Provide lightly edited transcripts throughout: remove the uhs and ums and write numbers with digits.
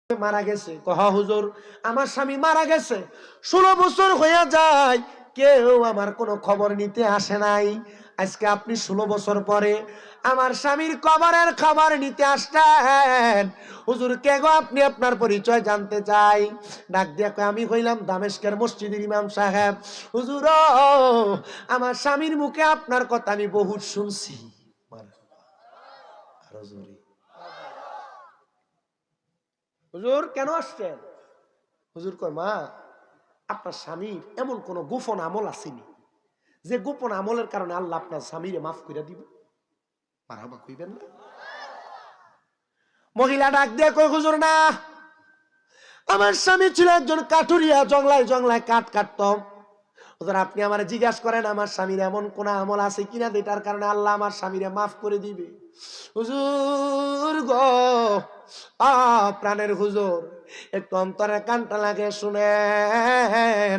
মারা গেছে? কহ হুজুর আমার স্বামী মারা গেছে, 16 বছর হয়ে যায়, কেউ আমার কোনো খবর নিতে আসে নাই। আজকে আপনি 16 বছর পরে আমার স্বামীর কবরের খবর নিতে আসলেন। হুজুর কে গো আপনি? আপনার পরিচয় জানতে চাই। ডাক দিয়া কয় আমি হইলাম দামেস্কের মসজিদের ইমাম সাহেব। হুজুর আমার স্বামীর মুখে আপনার কথা আমি বহুত শুনছি। আরো জোরে। হুজুর কেন আসছেন? হুজুর কয় মা আপনার স্বামীর এমন কোন গোপন আমল আসেনি যে গোপন আমলের কারণে আল্লাহ আপনার স্বামীরে মাফ করে দিব? মারহাবা কইবেন না? মহিলা ডাক দিয়ে কয় হুজুর না, আমার স্বামী ছিল একজন কাঠুরিয়া, জংলায় জংলায় কাঠ কাটতাম। হুজুর আপনি আমার জিজ্ঞাসা করেন আমার স্বামীর এমন কোন আমল আছে কিনা যেটার কারণে আল্লাহ আমার স্বামীরে মাফ করে দিবে। হুজুর গো, প্রাণের হুজুর একটু অন্তরে কানটা লাগে শুনেন।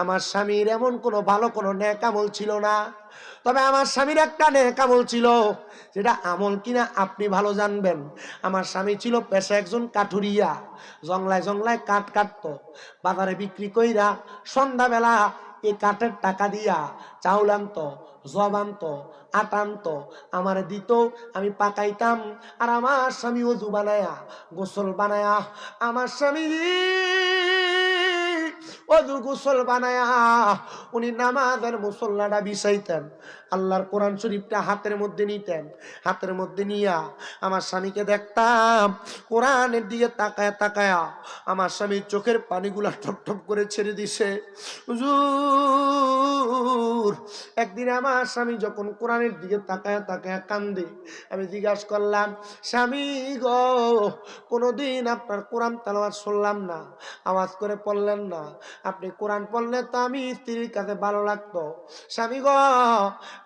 আমার স্বামীর এমন কোনো ভালো কোনো নেক আমল ছিল না, তবে আমার স্বামীর একটা নেক আমল ছিল, যেটা আমল কিনা আপনি ভালো জানবেন। আমার স্বামী ছিল পেশা একজন কাঠুরিয়া, জংলায় জংলায় কাঠ কাটতো, বাজারে বিক্রি কইরা সন্ধ্যাবেলা এই কাঠের টাকা দিয়া চাউল আনতো, জব আনতো, আটা আনতো, আমার দিত, আমি পাকাইতাম। আর আমার স্বামী ওযু বানায়া, গোসল বানায়া, আমার স্বামী ওযু গোসল বানায়া উনি নামাজের মুসল্লাটা বিছাইতেন, আল্লাহর কোরআন শরীফটা হাতের মধ্যে নিতেন। হাতের মধ্যে নিয়া আমার স্বামীকে দেখতাম কোরআনের দিকে তাকায়া তাকায়া আমার স্বামীর চোখের পানিগুলা ঠপ ঠপ করে ছেড়ে দিছে। হুজুর একদিন আমার স্বামী যখন কোরআনের দিকে তাকায়া তাকায়া কান্দে, আমি জিজ্ঞাসা করলাম স্বামী গো, কোনদিন আপনার কোরআন তেলাওয়াত শুনলাম না, আওয়াজ করে পড়লেন না, আপনি কোরআন পড়লে তো আমি স্ত্রীর কাছে ভালো লাগতো। স্বামী গো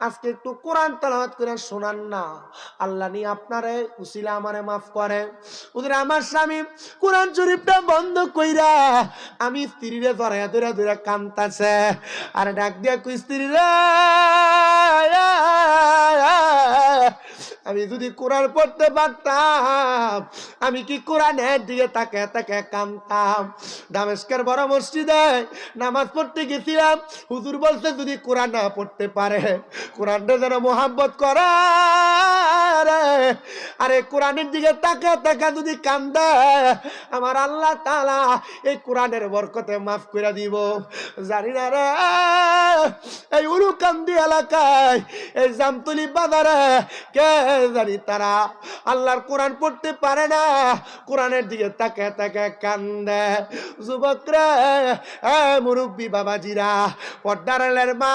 আজকে একটু কোরআন তেলাওয়াত করে শোনান না, আল্লাহ নিয়ে আপনারে উসিলা আমারে মাফ করে। ওদের আমার স্বামী কোরআন শরীফটা বন্ধ কইরা আমি স্ত্রীরে ধরে ধরে ধরে কান্তাছে, আর ডাক দিয়া কই স্ত্রী রে, আমি যদি কোরআন পড়তে পারতাম আমি কি কোরআনের দিকে তাকে তাকে কাঁদতাম। দামেস্কের বড় মসজিদে নামাজ পড়তে গেছিলাম, হুজুর বলতে যদি কোরআন না পড়তে পারে কোরআনটা যেন মোহাব্বত করে, আরে কোরআনের দিকে তাকে তাকে যদি কান্দে আমার আল্লাহ তাআলা এই কোরআনের বরকতে মাফ করে দিব। জানি না রে এই উরুকান্দি এলাকায় এই জামতলি বাজারে কে জানি তারা আল্লাহর কোরআন পড়তে পারে না, কোরআনের দিকে তাকে তাকে কান্দে। যুবকরা, মুরব্বী বাবাজিরা, পর্দারের মা,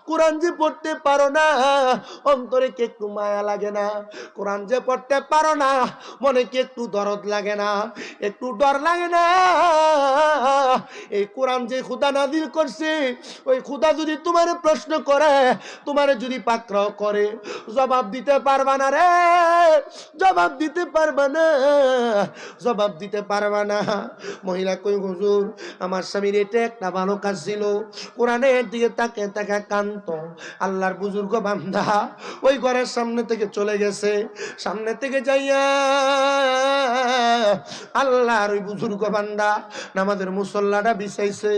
কোরআন যে পড়তে পারো না অন্তরে কি একটু মায়া লাগে না? কোরআন যে পড়তে পারো না মনে কি একটু দরদ লাগে না? একটু ডর লাগে না? এই কোরআন যে খোদা নাজিল করছে, ওই খোদা যদি তোমার প্রশ্ন করে, তোমার যদি পাকড়াও করে, জবাব দিতে পারবা না রে, জবাব দিতে পারবা না, জবাব দিতে পারবা না। মহিলা কই হুজুর আমার স্বামীর এটা একটা ভালো কাজ ছিল, কোরআনের দিকে তাকে তাকে কান্ত। আল্লাহর বুজুর্গ বান্দা ওই ঘরের সামনে থেকে চলে গেছে, সামনে থেকে যাইয়া আল্লাহর ওই বুজুর্গ বান্দা নামাজের মুসল্লাটা বিছাইছে,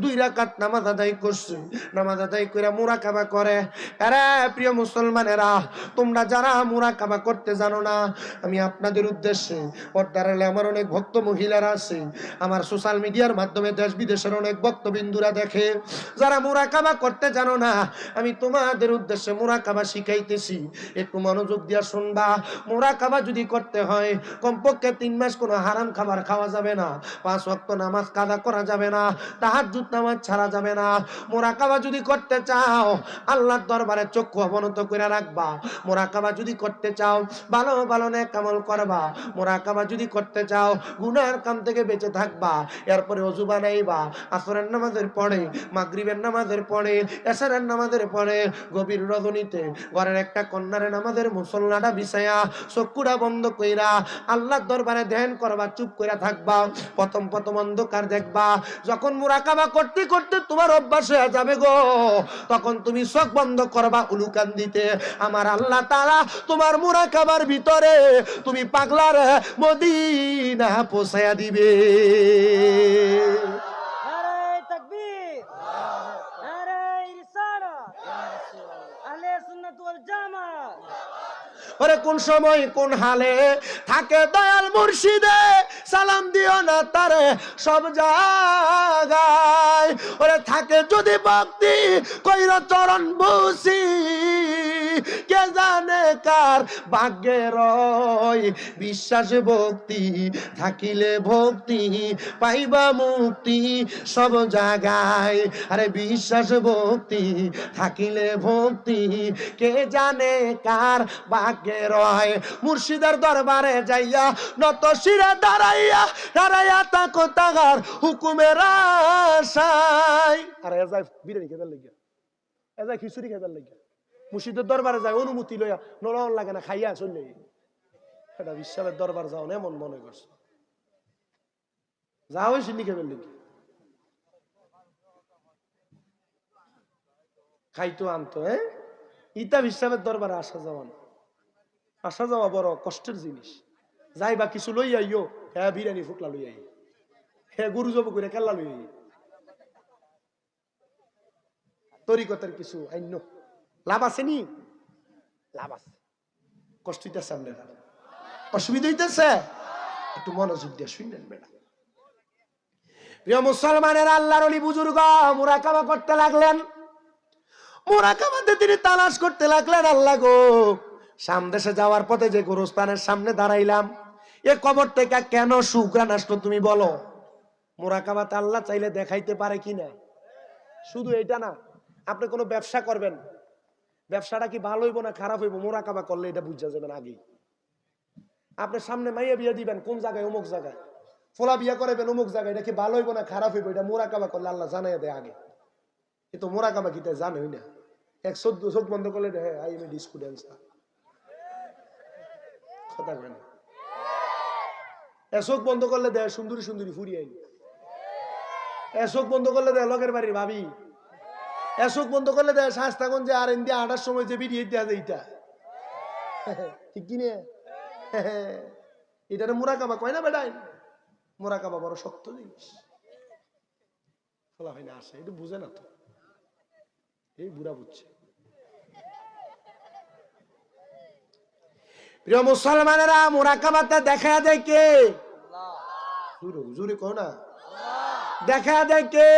2 রাকাত নামাজ আদায় করছে। নামাজ আদায় করে মুরাকাবা করে। আরে প্রিয় মুসলমানেরা, তোমরা যারা মুরাকাবা করতে জানো না, আমি আপনাদের উদ্দেশ্যে, পর্দার আড়ালে আমার অনেক ভক্ত মহিলারা আছে, আমার সোশ্যাল মিডিয়ার মাধ্যমে দেশ বিদেশের অনেক ভক্তবিন্দুরা দেখে, যারা মুরাকাবা করতে জানো না, আমি তোমাদের উদ্দেশ্যে মুরাকাবা শিখাইতেছি, একটু মনোযোগ দিয়া শুনবা। মুরাকাবা যদি করতে হয় কমপক্ষে 3 মাস কোনো হারাম খাবার খাওয়া যাবে না, 5 ওয়াক্ত নামাজ কাজা করা যাবে না, তাহাজ্জুদ নামাজ ছাড়া যাবে না। মুরাকাবা যদি করতে চাও আল্লাহর দরবারে চক্ষু অবনত করে রাখবা। মুরাকাবা যদি করতে চাও ভালো ভালো নেক আমল করবা। মুরাকাবা যদি করতে চাও গুনার কাম থেকে বেঁচে থাকবা। এরপরে ওযু বানাইবা, আসরের নামাজের পরে, মাগরিবের নামাজের পরে, এশারের নামাজের পরে, গভীর রজনীতে ঘরের একটা কন্যারে নামাজের মুসল্লাটা বিছায়া চক্ষুটা বন্ধ কইরা আল্লাহর দরবারে ধ্যান করবা, চুপ করে থাকবা, প্রথম প্রথম অন্ধকার দেখবা, যখন মুরাকাবা করতে করতে তোমার অভ্যাস হয়ে যাবে গো, তখন তুমি চোখ বন্ধ করবা উলুকান দিতে, আমার আল্লাহ তাআলা তোমার মুরাকাবার ভিতরে তুমি পাগলার মদিনা পৌঁছায়া দিবে। ওরে কোন সময় কোন হালে থাকে দয়াল মুর্শিদে, সালাম দিও না তারে সব জায়গায়। ওরে থাকে যদি ভক্তি কইর চরণ বসি, কে জানে কার ভাগ্যের বিশ্বাস ভক্তি থাকিলে ভক্তি পাইবা মুক্তি সব জায়গায়। আরে বিশ্বাস ভক্তি থাকিলে ভক্তি কে জানে কার ভাগ্যের হয়। মুর্শিদের দরবারে যাইয়া নত শিরে দাঁড়াইয়া দাঁড়াইয়া তাকো তাগার হুকুমের আশায়। আরে এজাই বিরিয়ানি খেতে লাগিয়া, এজাই খিচুড়ি খেতে লাগিয়া মুর্শিদের দরবারে যায় অনুমতি লইয়া, নরম লাগে না খাইয়া চললে, এটা বিশ্বাসের দরবার যাও না এমন মনে করছো, যা হয়েছে লিখে ফেললি খাইতো আনতো। ইতা বিশ্বাসের দরবারে আসা যাওয়া না, আসা যাওয়া বড় কষ্টের জিনিস। যাই বা কিছু লই আইও, হ্যাঁ বিরিয়ানি ফুকলা লই আই, হ্যাঁ গরু জব করে কেল্লা লই আই, তরিকতের কিছু আইন লাভ আছে নি? লাভ আছে। কষ্ট হইতেছে আপনার, অসুবিধা হইতেছে, একটু মনোযোগ দিয়ে শুনলেন বেটা। প্রিয় মুসলমানের আল্লাহর ওলি বুজুর্গ মুরাকাবা করতে লাগলেন, মুরাকাবাতে তিনি তালাশ করতে লাগলেন, আল্লাহ গো সামদেশে যাওয়ার পথে যে গোরস্থানের সামনে দাঁড়াইলাম, এ কবর থেকে কেন সুঘ্রাণ আসলো তুমি বলো? মুরাকাবাতে আল্লাহ চাইলে দেখাইতে পারে কিনা? শুধু এটা না, আপনি কোনো ব্যবসা করবেন, ব্যবসাটা কি ভালো হইব না খারাপ হইব মুরাকাবা করলে এটা বুঝা যাবেন আগেই। আপনার সামনে মাইয়া বিয়া দিবেন কোন জায়গায়, অমুক জায়গায়, ফোলা বিয়া করাবেন অমুক জায়গায়, এটা কি ভালো হইব না খারাপ হইব এটা মুরাকাবা করলে আল্লাহ জানাই দেয় আগে। কিন্তু মুরাকাবা কি তাই জানোই না, এক চোখ বন্ধ করলে দেখে I M A disco dancer, কথা কয় না, চোখ বন্ধ করলে দেয় সুন্দরী সুন্দরী ফুরিয়ে আইনি, চোখ বন্ধ করলে দেয় লোকের বাড়ির ভাবি, চোখ বন্ধ করলে দেয় শাস্তাগঞ্জে আর ইন্ডিয়া আটার সময় যে ভিডিও দেওয়া যায় এইটা, ঠিক কিনে এটা মুরাকাবা কয় না বেটাই, মুরাকাবা বড় শক্ত জিনিস, বলা হয় না আসে, এটা বুঝে না তো, এই বুড়া বুঝছে। প্রিয় মুসলমানেরা মুরাকাবাতে দেখা দেয় কে? হুজুরে কও না, দেখা দেয় কে?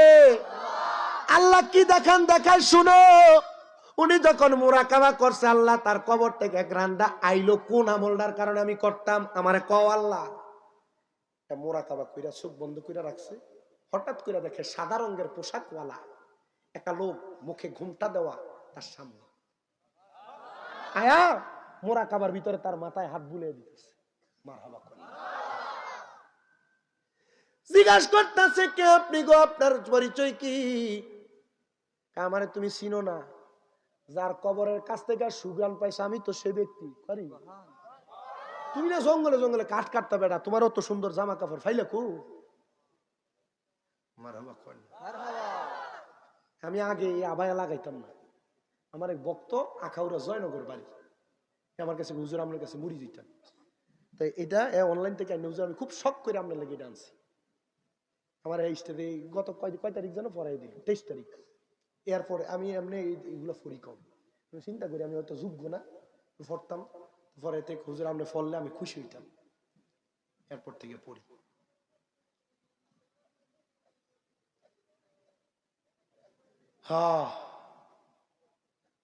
আল্লাহ কি দেখান দেখায় শুনো। উনি যখন মুরাকাবা করছে আল্লাহ তার কবর থেকে গ্রান্ডা আইলো, কোন আমলটার কারণে আমি করতাম আমারে কও আল্লাহ। মুরাকাবা কইরা চোখ বন্ধ কইরা রাখছে, হঠাৎ করে দেখে সাদা রঙের পোশাকওয়ালা একটা লোক মুখে ঘুমটা দেওয়া তার সামনে আয়া মুরাকাবার ভিতরে তার মাথায় হাত বুলিয়ে দিতেছে, মারহাবা করে জিজ্ঞাসা করতেছে কে আপনি গো, আপনার পরিচয় কি? আমারে তুমি চিনো না, যার কবরের কাছ থেকে সুগান পাইছে আমি তো সে ব্যক্তি। তুমি না জঙ্গলে জঙ্গলে কাঠ কাটতে বেড়া, তোমারও তো সুন্দর জামা কাপড় ফাইলে কু মারহাবা করে। আমি আগে আবায়া লাগাইতাম না, আমার এক ভক্ত আখাউড়া জয়নগর বাড়ি, আমার কাছে হুজুর আপনার কাছে মুড়ি দিতাম, তাই এটা অনলাইন থেকে হুজুর আমি খুব শখ করে আপনার লেগে এটা আনছি। আমার এই স্টেজে গত কয় তারিখ যেন পড়াই দিল, 23 তারিখ। এরপরে আমি এমনি এইগুলো ফরি কম, আমি চিন্তা করি আমি হয়তো যোগ্য না, পড়তাম, পরে থেকে হুজুর আপনি ফললে আমি খুশি হইতাম, এরপর থেকে পড়ি। হ্যাঁ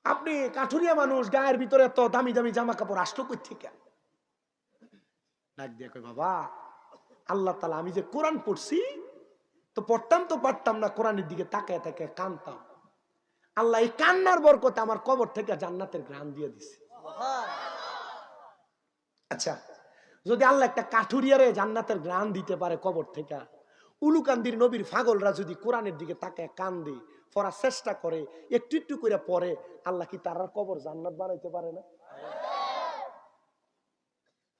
আপনি কাঠুরিয়া মানুষ, গায়ের ভিতরে এত দামি দামি জামা কাপড় আসলো কই থেকে? ডাক দিয়ে কই বাবা আল্লাহ তাআলা আমি যে কোরআন পড়ছি তো পড়তাম তো পারতাম না, কোরআনের দিকে তাকায় তাকায় কানতাম, আল্লাহ এই কান্নার বরকতে আমার কবর থেকে জান্নাতের ঘ্রাণ দিয়ে দিছে। আচ্ছা যদি আল্লাহ একটা কাঠুরিয়ারে জান্নাতের ঘ্রাণ দিতে পারে কবর থেকে, উলুকান্দির নবীর পাগলরা যদি কোরআনের দিকে তাকায় কান্দে, পড়ার চেষ্টা করে, একটু একটু করে পড়ে, আল্লাহ কি তার কবর জান্নাত বানাইতে পারে না?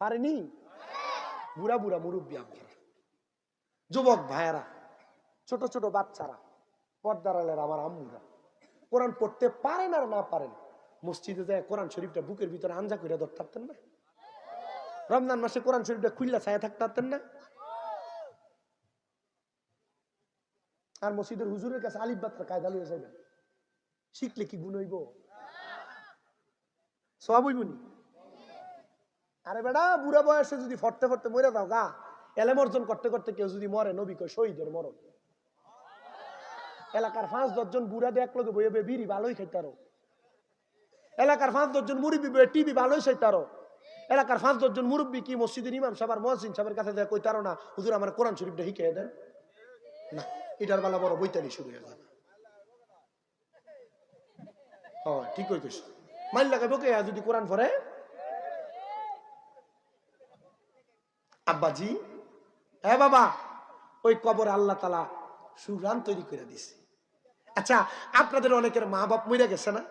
পারেনি? বুড়া বুড়া মুরব্বী আব্বারা, যুবক ভাইয়েরা, ছোট ছোট বাচ্চারা, পর্দার আলের আমার আম্মুরা কোরআন পড়তে পারেন আর না পারেন, মসজিদে যায় কোরআন শরীফটা বুকের ভিতরে আঞ্জা করে ধরতে পারতেন না? রমজান মাসে কোরআন শরীফটা খুললা ছায়া থাকতে পারতেন না? আর মসজিদের হুজুরের কাছে আলিফ বাত্রা কায়দা লইয়া যাইবেন, শিখলে কি গুণ হইব? সব হইব নি? আরে বেটা, বুড়া বয়সে যদি ফটতে ফটতে মরে যাও গা, এলেম অর্জন করতে করতে কেউ যদি মরে, নবী কয় শহীদের মরণ। এলাকার 5-10 জন বুড়া দেখ লোকে বইয়ে বিড়ি ভালোই খাইতারো, এলাকার 5-10 জন মুরব্বী বইয়ে টিভি ভালোই চাইতারো, এলাকার 5-10 জন মুরব্বী কি মসজিদের ইমাম সাহেব আর মুয়াজ্জিন সাহেবের কাছে দেখ কইতারো না, হুজুর আমার কোরআন শরীফটা শিখিয়ে দেন না, এটার বেলা বড় বইতালি শুরু হয়ে যাবে। হ্যাঁ ঠিক কইতেছ, মাইল লাগাবো কে যদি কোরআন পড়ে? আব্বাজি, হ্যাঁ বাবা, ওই কবর আল্লাহ তাআলা সুরান তৈরি করে দিছে। আচ্ছা, আপনাদের অনেকের মা বাপ মরে গেছে না?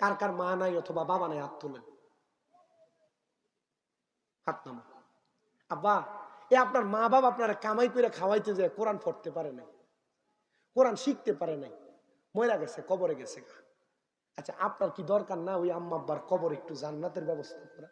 কার কার মা নাই অথবা বাবা নাই হাত তোলেন, হাত নামা। আব্বা, এ আপনার মা বাবা আপনারা কামাই করে খাওয়াইতে যায় কোরআন পড়তে পারে নাই, কোরআন শিখতে পারে নাই, মরে গেছে, কবরে গেছে। আচ্ছা, আপনার কি দরকার না ওই আম্মা আব্বার কবর একটু জান্নাতের ব্যবস্থা করা?